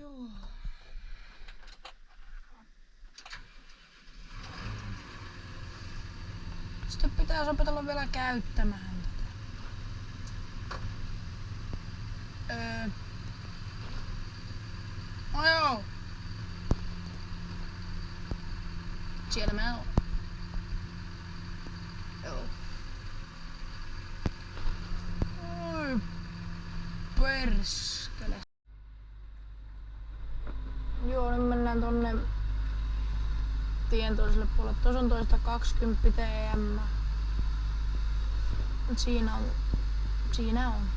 Joo. Sitten pitää opetella vielä käyttämään tätä. No joo. Siellä mä oon. Joo. Oi perskele. Joo, nyt mennään tonne tien toiselle puolelle. Tuossa on toista 20 TM. Siinä on.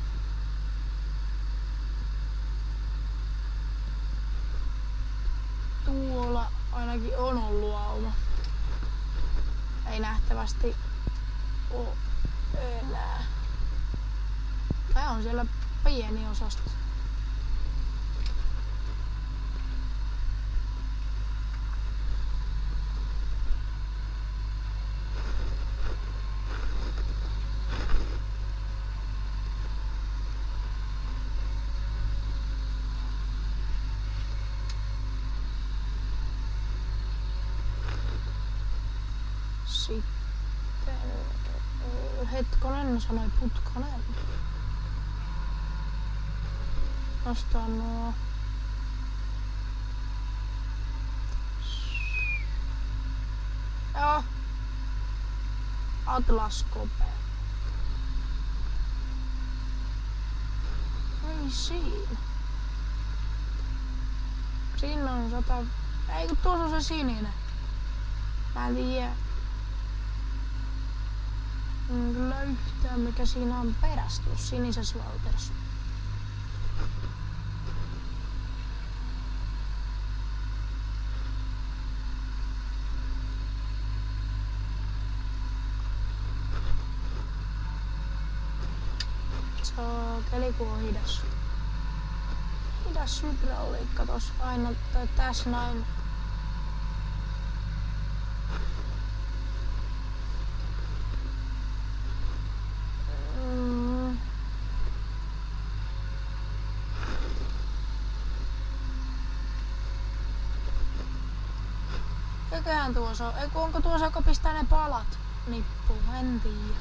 Tuolla ainakin on ollut auma. Ei nähtävästi oo enää. Tai on siellä pieni osasto. Sitten hetkonen sanoi Putkonen. Nostaa nuo. Joo. Atlas Cope. Ei siinä. Siinä on 100. Ei kun tuossa on se sininen. Mä en tiedä. Kyllä yhtään mikä siinä on perässä tuossa sinisessä valterossa. Saakeli kun on hidas. Hidas hydrauliikka tossa aina tai tässä näin. Mikähän tuossa on? Eiku onko tuossa joka pistää ne palat nippuun? En tiedä.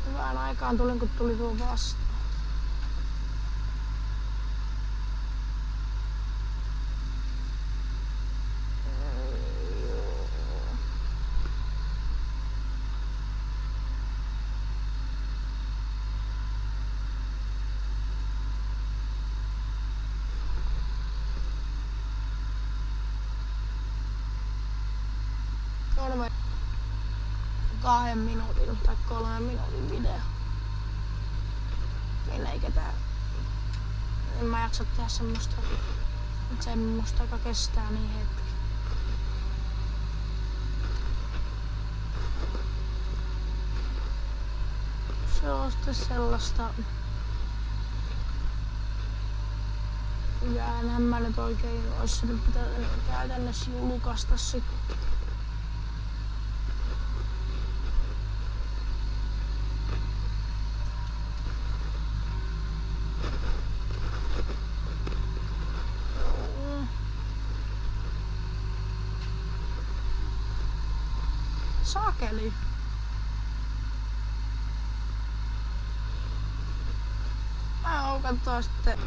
Hyvään aikaan tulin kun tuli tuo vastaan. On 2 minuutin tai 3 minuutin video. Niin ei ketään. En mä jaksa tehdä semmoista, joka kestää niin hetki. Se on sitten sellaista. Ja enhän mä nyt oikein ois nyt pitänyt käytännössä julkaista sitten. Sakeli. Mä oon katsoa sitten.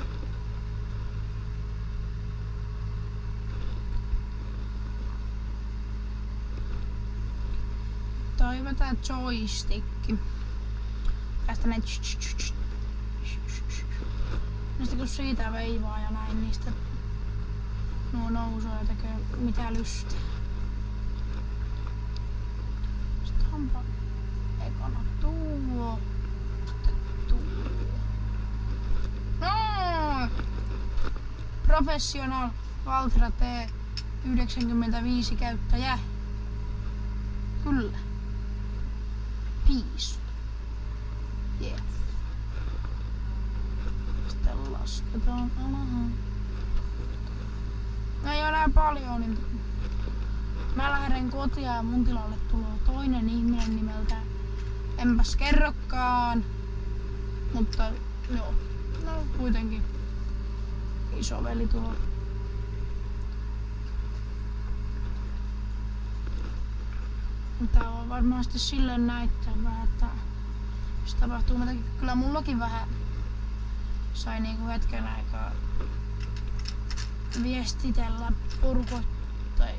Toi vetää joystickki. Tästä näin. Sitten kun siitä veivaa ja näin, niistä nuo nousee ja tekee mitä lystää. Onpa ekana tuo, sitten tuo. No! Professional Valtra T95 käyttäjä. Kyllä. 5. Yeah. Sitten lasketaan alahan. No ei ole enää paljon, niin Mä lähden kotia ja mun tilalle tulee toinen ihminen nimeltä enpäs kerrokaan. Mutta joo, no kuitenkin isoveli tuo. Tää on varmasti silleen näyttävää, että jos tapahtuu jotakin, kyllä mullakin vähän sai niinku hetken aikaa viestitellä porukot tai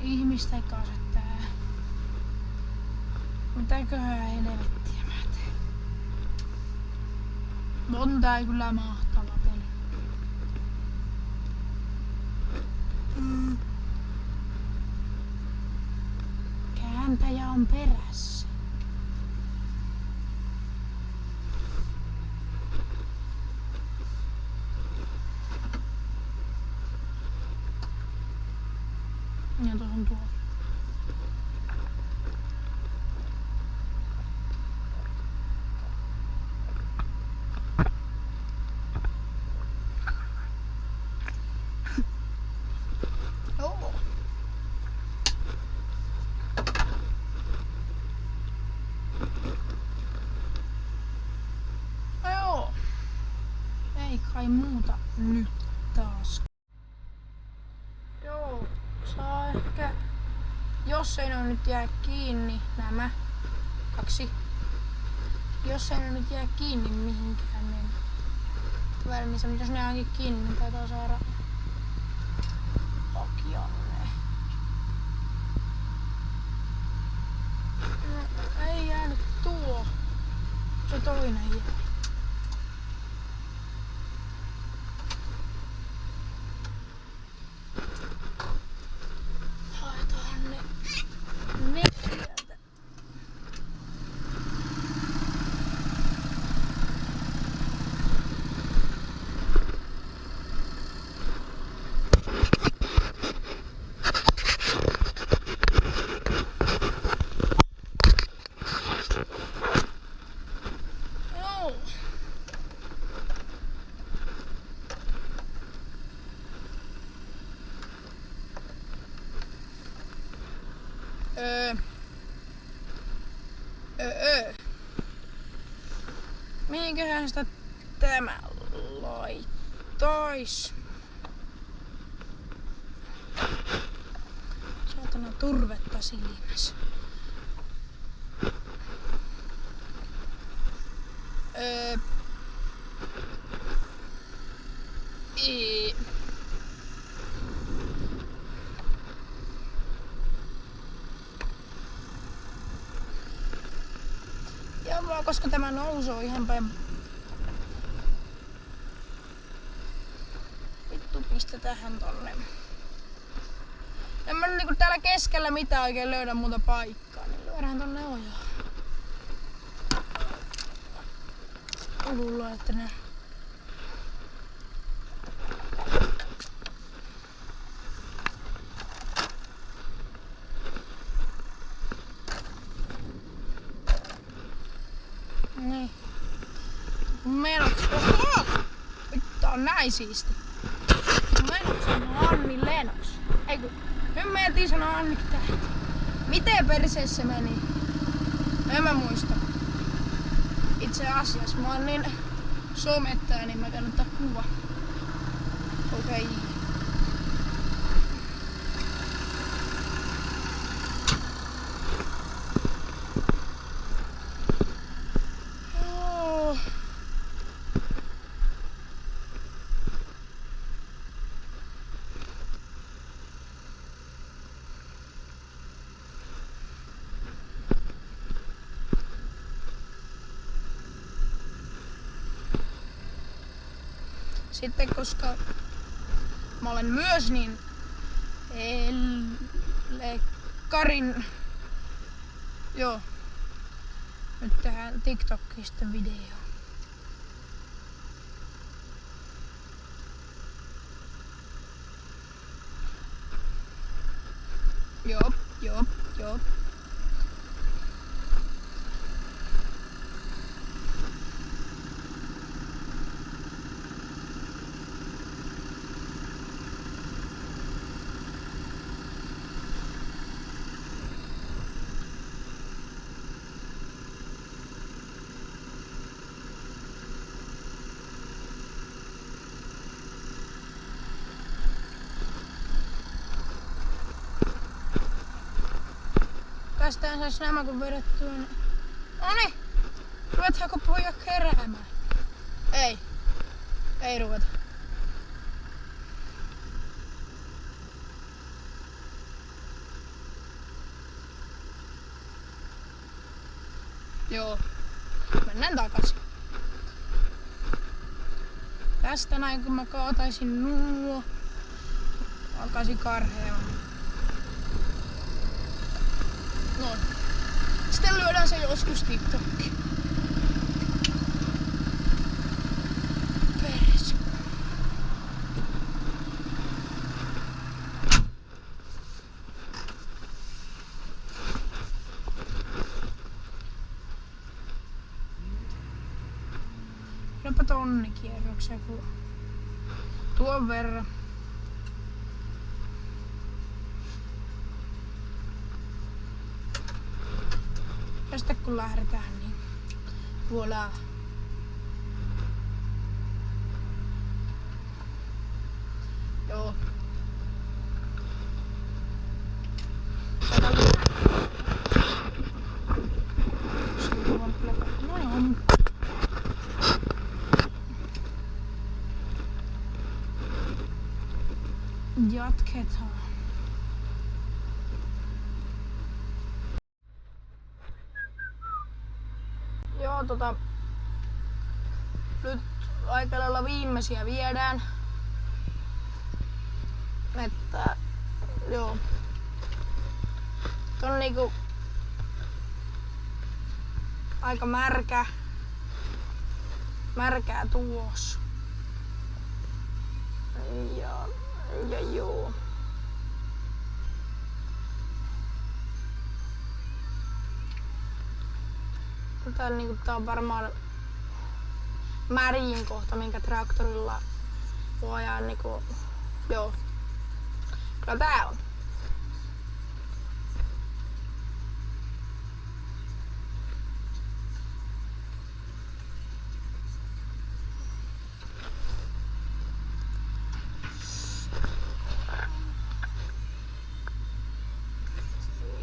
ihmisten kanssa, että mitäköhän helvettiä mä teen. On tää kyllä mahtava peli. Kääntäjä on perässä. Ja tuossa on tuo. Joo. No joo. Ei kai muuta nyt taas. Joo, saa ehkä, jos ei ne nyt jää kiinni nämä kaksi, jos ei ne nyt jää kiinni mihinkään, niin välmissä, mutta jos ne jääkin kiinni, niin taitaa saada hakijanne. No, ei jäänyt tuo, se toinen jäi. Haetaan ne sieltä. Joo. Mihinköhän sitä tämä laittais? Saatana turvetta silmässä. Joo vaan, koska tämä nousuu ihan päin. Vittu pistetään tonne. En mä niinku täällä keskellä mitään oikein löydä muuta paikkaa, niin lyödään tonne ojaan. Luulen, että ne... Niin. Menoks... Oho! Vittu on näin siisti. Menoks on Anni Lenoks. Eiku, nyt me jätiin sanoa Anni Tähti. Miten perseessä se meni? En mä muista. Itse asiassa mä oon niin somettaja, niin mä käyn ottaa kuva. Okei. Joo. Sitten koska mä olen myös niin Karin, joo, nyt tehdään TikTokista video. Joo. Päästään sais nämä kun vedettyä. Noniin! Ruvethaanko pojat keräämään? Ei. Ei ruveta. Joo. Mennään takaisin. Tästä näin kun mä kaataisin nuo. Alkaisin karheamaan. Noin. Sitten lyödään se joskus TikTokkiin. Peres. Lyöpä tonnikierroksen kun tuon verran. Ja sitten kun lähdetään, niin voilà. Joo. Noin. Jatketaan. Joo, nyt aika lailla viimeisiä viedään. Että joo. On niinku aika märkää tuossa. Ja joo. Tää on varmaan märjin kohta, minkä traktorilla voi ajaa niinku, joo. Kyllä tää on.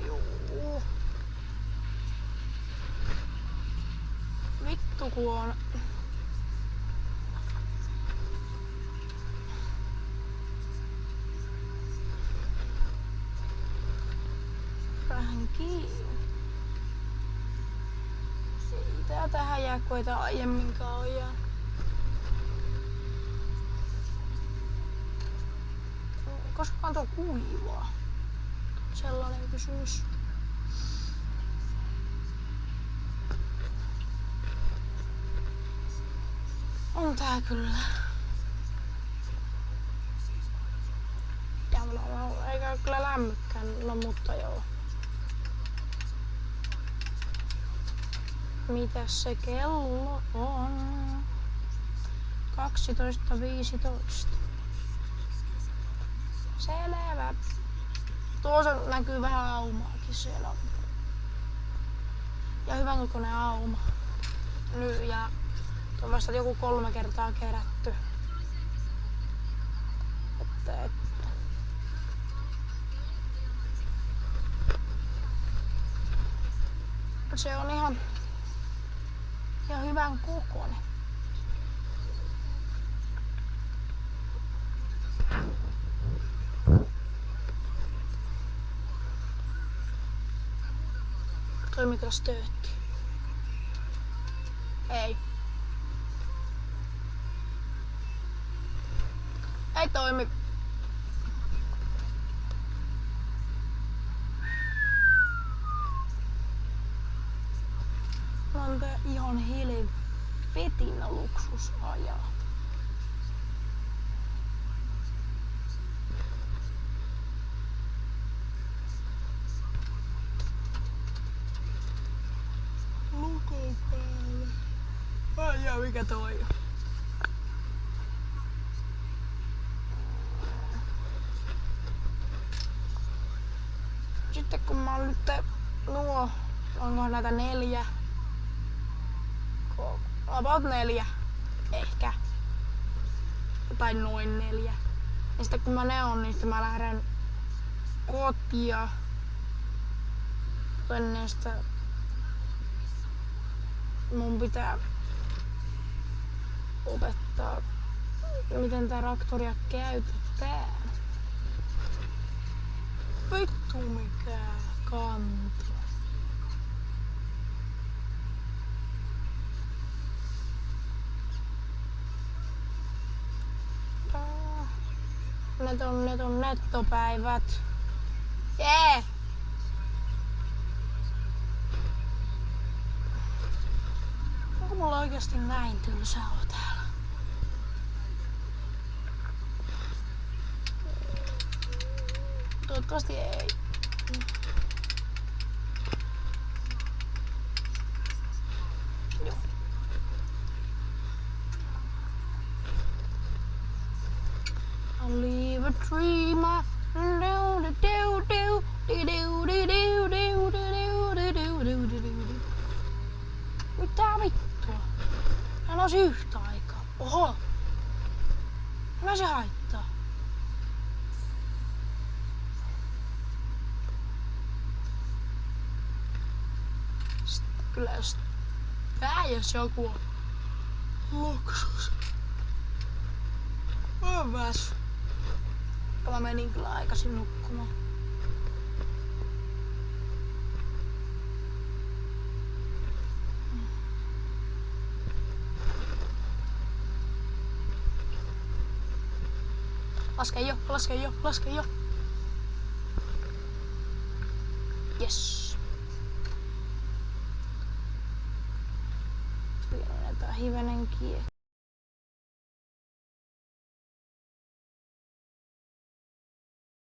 Joo. Vittu kun on. Vähän kiinni. Ei tää tähän jää, kun ei tää aiemminkaan oo jää. Koskakaan tuo kuivaa? Sellainen kysymys. On tää kyllä. Eikä kyllä lämmykään, no mutta joo. Mitäs se kello on? 12:15. Selvä. Tuossa näkyy vähän aumaakin siellä. Ja hyvän kokoinen auma. Nyt ja on vasta joku 3 kertaa kerätty. Että. Se on ihan hyvän kokoinen. Toimiiko stöötti? Ei. Ei toimi. On tää ihan helvetin luksus ajaa. Lukon päälle. Ai jaa, mikä toi on? Sitten kun mä oon nyt onkohan näitä 4? About 4. Ehkä. Tai noin 4. Ja sitten kun mä ne on, niin sitten mä lähden kotia. Mutta ennen sitä mun pitää opettaa, miten tää traktoria käytetään. Vittu mikä kanto. Net on nettopäivät. Jee! Onko mulla oikeesti näin tylsää olla täällä? Toivottavasti ei. Joo. I'll leave a dreamer. Mitä vittua? Mä nousin yhtä aikaa. Oho! Mitä se haittaa? Kyllä jos tää jos joku on luksus. Mä väsy. Mä menin kyllä aikaisin nukkumaan. Laske jo. Yes. Pienennetään hivenen kiekko.